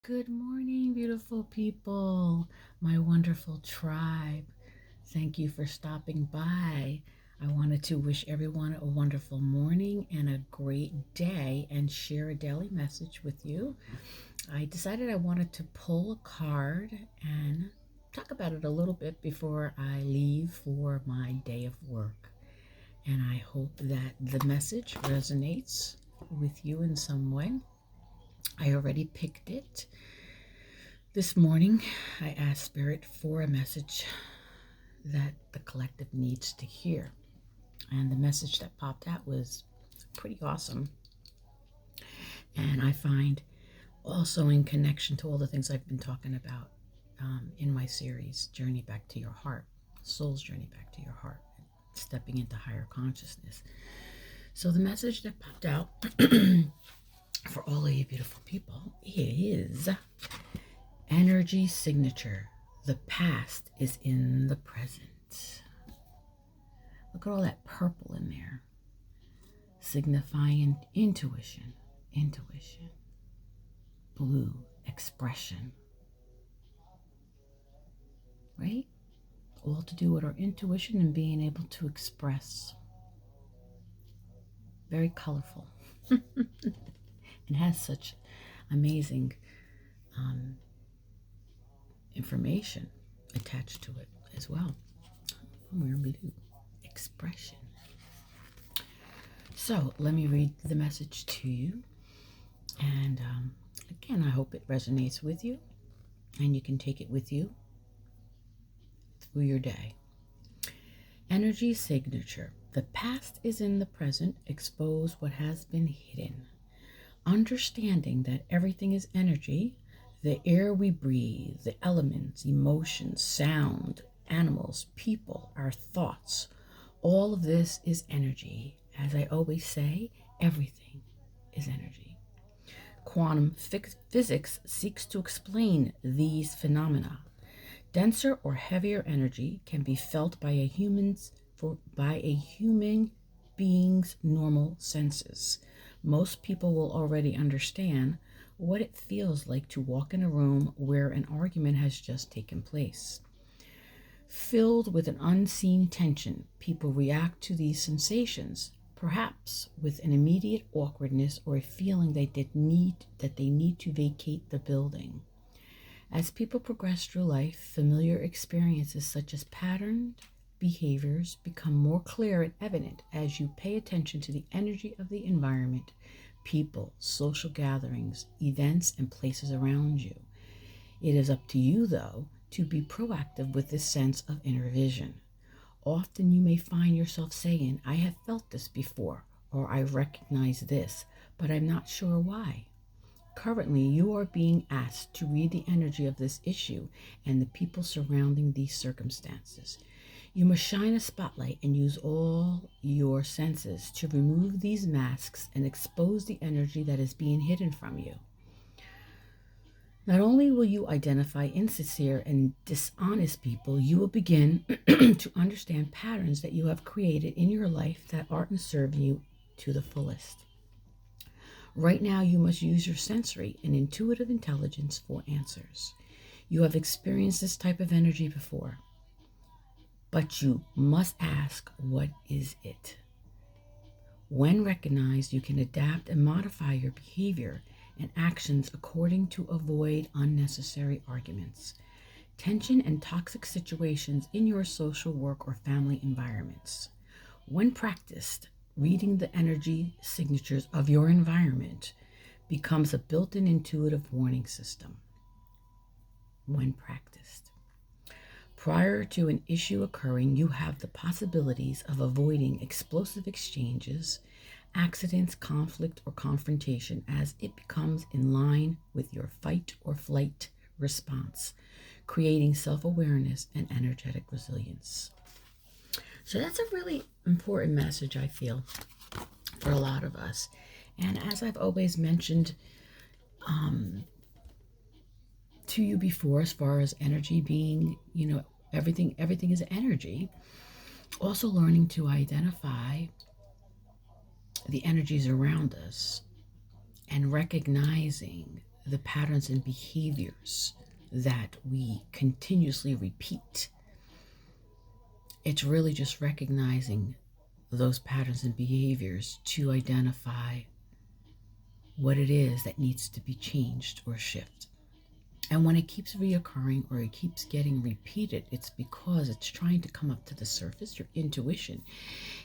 Good morning, beautiful people, my wonderful tribe. Thank you for stopping by. I wanted to wish everyone a wonderful morning and a great day and share a daily message with you. I decided I wanted to pull a card and talk about it a little bit before I leave for my day of work. And I hope that the message resonates with you in some way. I already picked it. This morning, I asked Spirit for a message that the collective needs to hear. And the message that popped out was pretty awesome. And I find also in connection to all the things I've been talking about in my series, Journey Back to Your Heart, Soul's Journey Back to Your Heart, stepping into higher consciousness. So the message that popped out for all of you beautiful people is energy signature. The past is in the present. Look at all that purple in there, signifying intuition. Blue, expression. Right? All to do with our intuition and being able to express. Very colorful. It has such amazing information attached to it as well. We're blue. Expression. So let me read the message to you. And again, I hope it resonates with you and you can take it with you through your day. Energy signature. The past is in the present. Expose what has been hidden. Understanding that everything is energy, the air we breathe, the elements, emotions, sound, animals, people, our thoughts, all of this is energy. As I always say, everything is energy. Quantum physics seeks to explain these phenomena. Denser or heavier energy can be felt by a human being's normal senses. Most people will already understand what it feels like to walk in a room where an argument has just taken place. Filled with an unseen tension, people react to these sensations, perhaps with an immediate awkwardness or a feeling that they need to vacate the building. As people progress through life, familiar experiences such as patterned behaviors become more clear and evident as you pay attention to the energy of the environment, people, social gatherings, events, and places around you. It is up to you, though, to be proactive with this sense of inner vision. Often you may find yourself saying, I have felt this before, or I recognize this, but I'm not sure why. Currently, you are being asked to read the energy of this issue and the people surrounding these circumstances. You must shine a spotlight and use all your senses to remove these masks and expose the energy that is being hidden from you. Not only will you identify insincere and dishonest people, you will begin to understand patterns that you have created in your life that aren't serving you to the fullest. Right now, you must use your sensory and intuitive intelligence for answers. You have experienced this type of energy before, but you must ask, what is it? When recognized, you can adapt and modify your behavior and actions according to avoid unnecessary arguments, tension, and toxic situations in your social, work, or family environments. When practiced, reading the energy signatures of your environment becomes a built-in intuitive warning system. When practiced. Prior to an issue occurring, you have the possibilities of avoiding explosive exchanges, accidents, conflict, or confrontation as it becomes in line with your fight or flight response, creating self-awareness and energetic resilience. So that's a really important message, I feel, for a lot of us. And as I've always mentioned to you before, as far as energy being, everything is energy. Also learning to identify the energies around us and recognizing the patterns and behaviors that we continuously repeat. It's really just recognizing those patterns and behaviors to identify what it is that needs to be changed or shifted. And when it keeps reoccurring or it keeps getting repeated, it's because it's trying to come up to the surface. Your intuition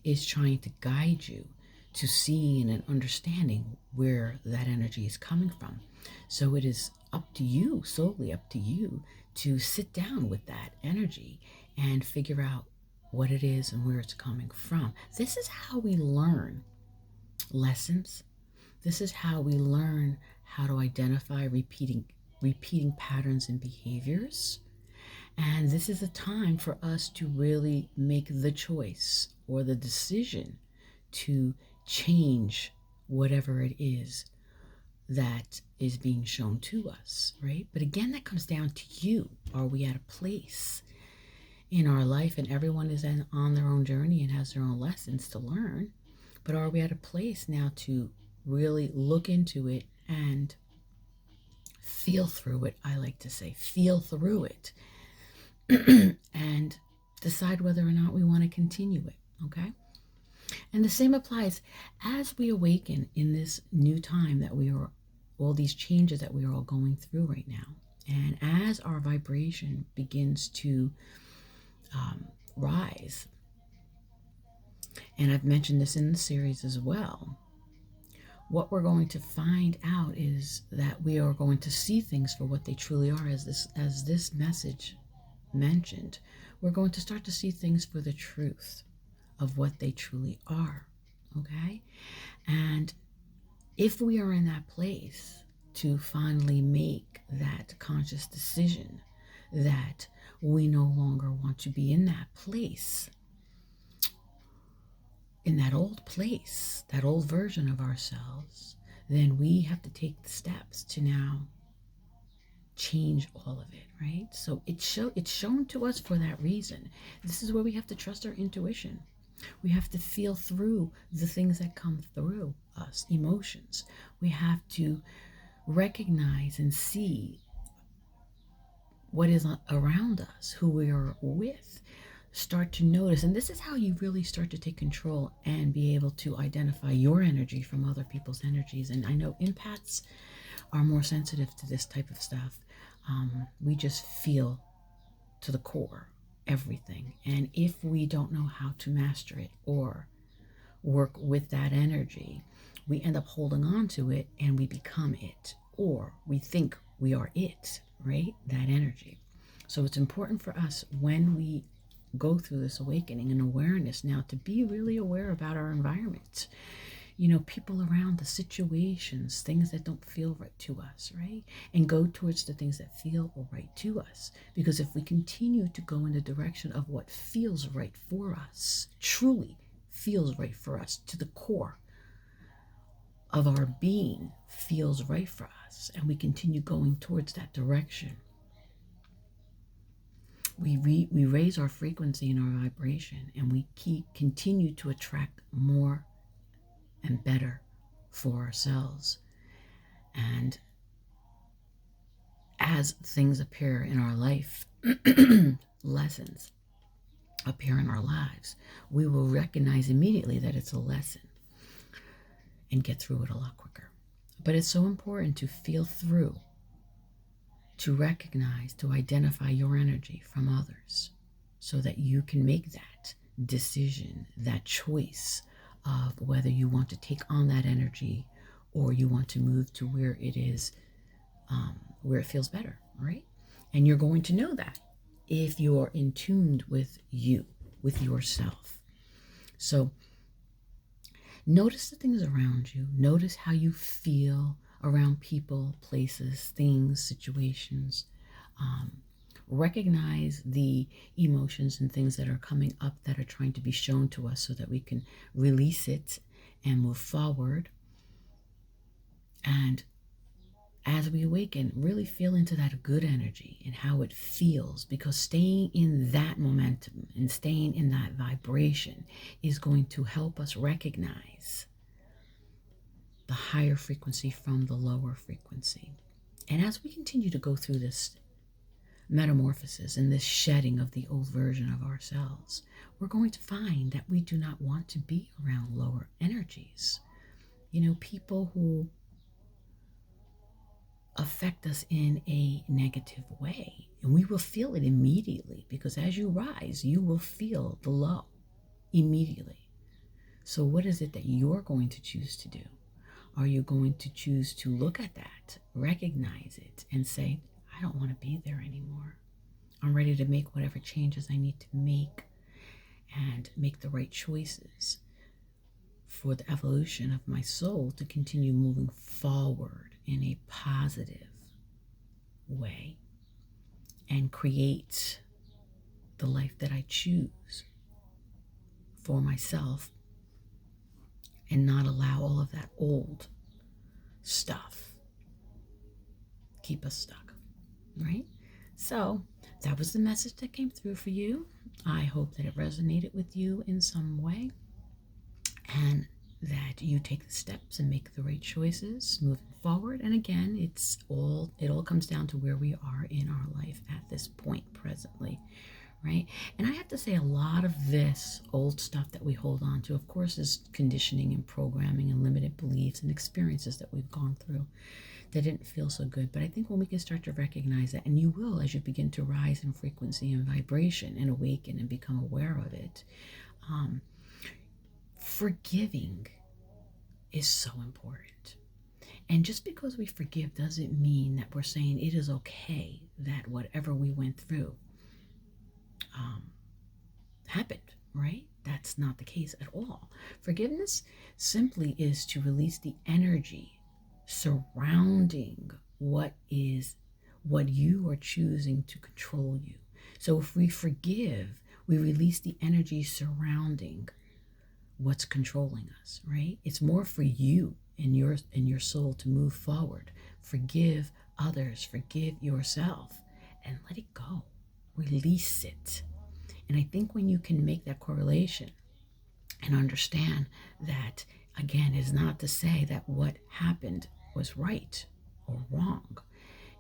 is trying to guide you to seeing and understanding where that energy is coming from. So it is up to you, solely up to you, to sit down with that energy and figure out what it is and where it's coming from. This is how we learn lessons. This is how we learn how to identify repeating patterns and behaviors. And this is a time for us to really make the choice or the decision to change whatever it is that is being shown to us, right? But again, that comes down to you. Are we at a place in our life, and everyone is on their own journey and has their own lessons to learn, but are we at a place now to really look into it and feel through it? I like to say feel through it and decide whether or not we want to continue it, okay? And the same applies as we awaken in this new time that we are, all these changes that we are all going through right now. And as our vibration begins to rise, and I've mentioned this in the series as well, what we're going to find out is that we are going to see things for what they truly are. As this message mentioned, we're going to start to see things for the truth of what they truly are, okay? And if we are in that place to finally make that conscious decision that we no longer want to be in that place, in that old place, that old version of ourselves, then we have to take the steps to now change all of it, right? So it's shown to us for that reason. This is where we have to trust our intuition. We have to feel through the things that come through us, emotions. We have to recognize and see what is around us, who we are with. Start to notice, and this is how you really start to take control and be able to identify your energy from other people's energies. And I know empaths are more sensitive to this type of stuff. We just feel to the core everything, and if we don't know how to master it or work with that energy, we end up holding on to it and we become it, or we think we are it, right? That energy. So it's important for us when we go through this awakening and awareness now to be really aware about our environment. You know, people around, the situations, things that don't feel right to us, right? And go towards the things that feel right to us. Because if we continue to go in the direction of what feels right for us, truly feels right for us, to the core of our being feels right for us, and we continue going towards that direction, we raise our frequency and our vibration, and we continue to attract more and better for ourselves. And as things appear in our life, lessons appear in our lives, we will recognize immediately that it's a lesson and get through it a lot quicker. But it's so important to feel through, to recognize, to identify your energy from others so that you can make that decision, that choice of whether you want to take on that energy or you want to move to where it is, where it feels better, right? And you're going to know that if you are in tune with you, with yourself. So notice the things around you. Notice how you feel around people, places, things, situations. Recognize the emotions and things that are coming up that are trying to be shown to us so that we can release it and move forward. And as we awaken, really feel into that good energy and how it feels, because staying in that momentum and staying in that vibration is going to help us recognize the higher frequency from the lower frequency. And as we continue to go through this metamorphosis and this shedding of the old version of ourselves, we're going to find that we do not want to be around lower energies. People who affect us in a negative way. And we will feel it immediately, because as you rise, you will feel the low immediately. So what is it that you're going to choose to do? Are you going to choose to look at that, recognize it, and say, I don't want to be there anymore. I'm ready to make whatever changes I need to make and make the right choices for the evolution of my soul to continue moving forward in a positive way and create the life that I choose for myself, and not allow all of that old stuff keep us stuck, right? So that was the message that came through for you. I hope that it resonated with you in some way, and that you take the steps and make the right choices moving forward. And again, it all comes down to where we are in our life at this point presently, right? And I have to say, a lot of this old stuff that we hold on to, of course, is conditioning and programming and limited beliefs and experiences that we've gone through that didn't feel so good. But I think when we can start to recognize that, and you will as you begin to rise in frequency and vibration and awaken and become aware of it, forgiving is so important. And just because we forgive doesn't mean that we're saying it is okay that whatever we went through happened, right? That's not the case at all. Forgiveness simply is to release the energy surrounding what you are choosing to control you. So if we forgive, we release the energy surrounding what's controlling us, right? It's more for you and your soul to move forward. Forgive others, forgive yourself, and let it go. Release it. And I think when you can make that correlation and understand that, again, is not to say that what happened was right or wrong.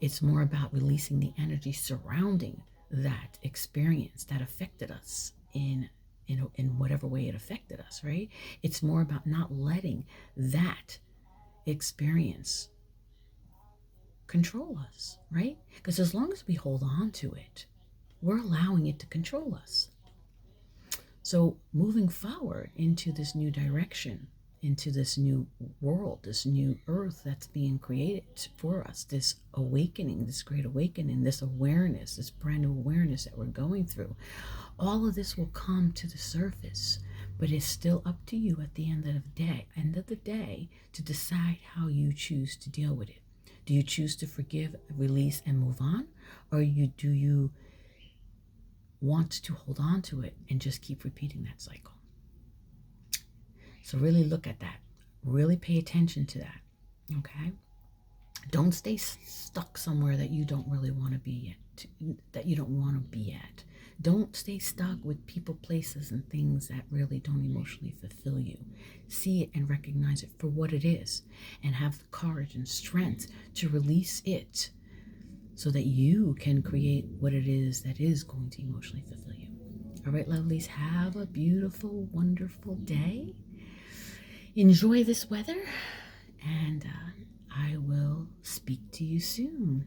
It's more about releasing the energy surrounding that experience that affected us in whatever way it affected us, right? It's more about not letting that experience control us, right? Because as long as we hold on to it, we're allowing it to control us. So moving forward into this new direction, into this new world, this new earth that's being created for us, this awakening, this great awakening, this awareness, this brand new awareness that we're going through, all of this will come to the surface. But it's still up to you at the end of the day to decide how you choose to deal with it. Do you choose to forgive, release, and move on? Or do you want to hold on to it and just keep repeating that cycle? So really look at that. Really pay attention to that, okay? Don't stay stuck somewhere that you don't really want to be at, Don't stay stuck with people, places, and things that really don't emotionally fulfill you. See it and recognize it for what it is, and have the courage and strength to release it so that you can create what it is that is going to emotionally fulfill you. All right, lovelies, have a beautiful, wonderful day. Enjoy this weather, and I will speak to you soon.